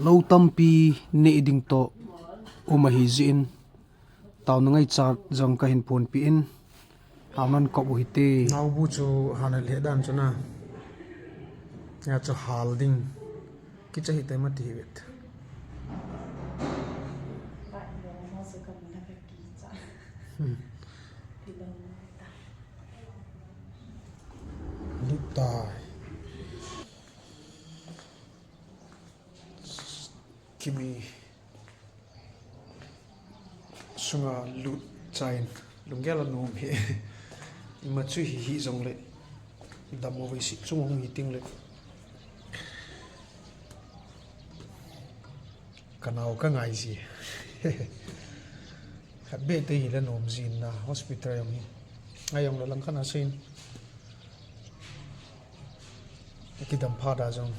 lo tampi ne ding to umahi zin taw nangai chak jang ka hin pon pi in haman ko bu hite nau bu chu hanal he dan chuna ya chu halding ki chahi te ma ti vet Litai kimi sunga lut chain lungela nom he ima chu hi jong le damo ve si chung meeting le kanao ka ngai ji khabe te hi le nom jin na hospital yam hi ayong la lang khana sin kidam phada jong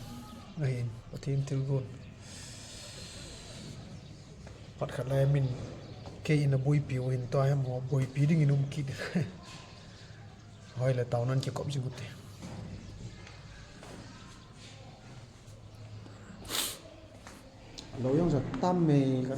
ahin pathin tilgun pat khala min ke in a boy piu in to ham ho boy pi ding inum ki hoi la taunan ki kop jigutte lo yong sa tam me ka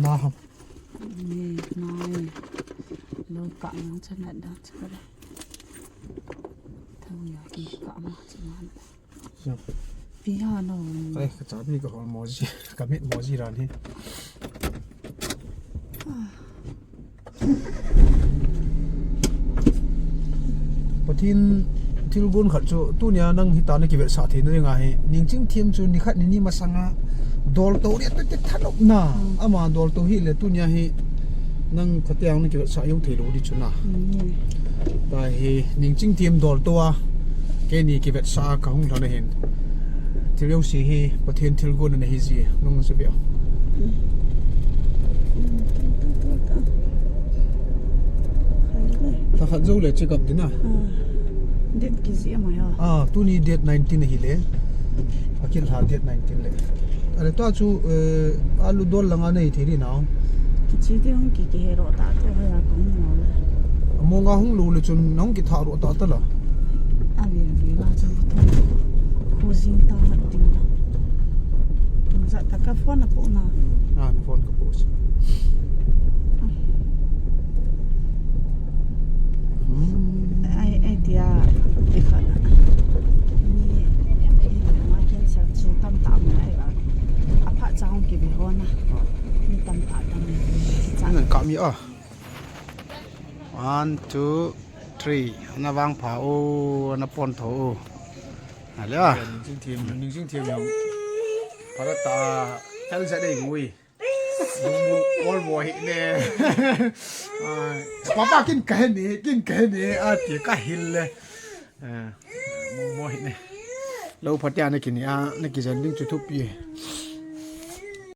na ham Nè, nói lâu cạn nó chân lại đó chứ đây thằng nhỏ kia cạn mà chứ mà vì hà nó ai ka cha bi ka hol moji ka mit moji ran hi pathin tilgun khat chu tu nya nang hi ta na ki ber sa the na nga he ning ching thiam chu ni khat ni ni masanga dol to ri te thanop na ama dol to hi le tu nya hi nang khatiang ni ki ber sa yong the lo di chuna ta hi ning ching thiam dol to a ke ni ki ber sa ka hung thana hen thil si hi pathin tilgun na hi ji nong se bia ta khat zo le check up dina Điết cái gì mà hả? tu ni date 19 hi le akil ha date 19 le ale to chu alu dol langa nei thiri naw Cái chi tiêu không cái hero ta tôi hay là cũng nhiềuเลย monga hung lu le chun nong ki tha ro ta ta la vì là cho tôi khu sinh ta hạt tình đó chúng ta ta cái phone là bộ nào na phone ka pos ai tia cái khăn à ni mà cái sao chú tâm tạo mình ai bảo à phát trong cái bị hôn à ni tâm tạo tâm mình nan ka mi a 1 2 3 na wang pha o na pon tho ale a ning sing thiam yang parata kal sa dei ngui all boy ne papa kin kah ni a ti ka hil le mo ne lo phatya na kin a na ki jan ding chu thu pi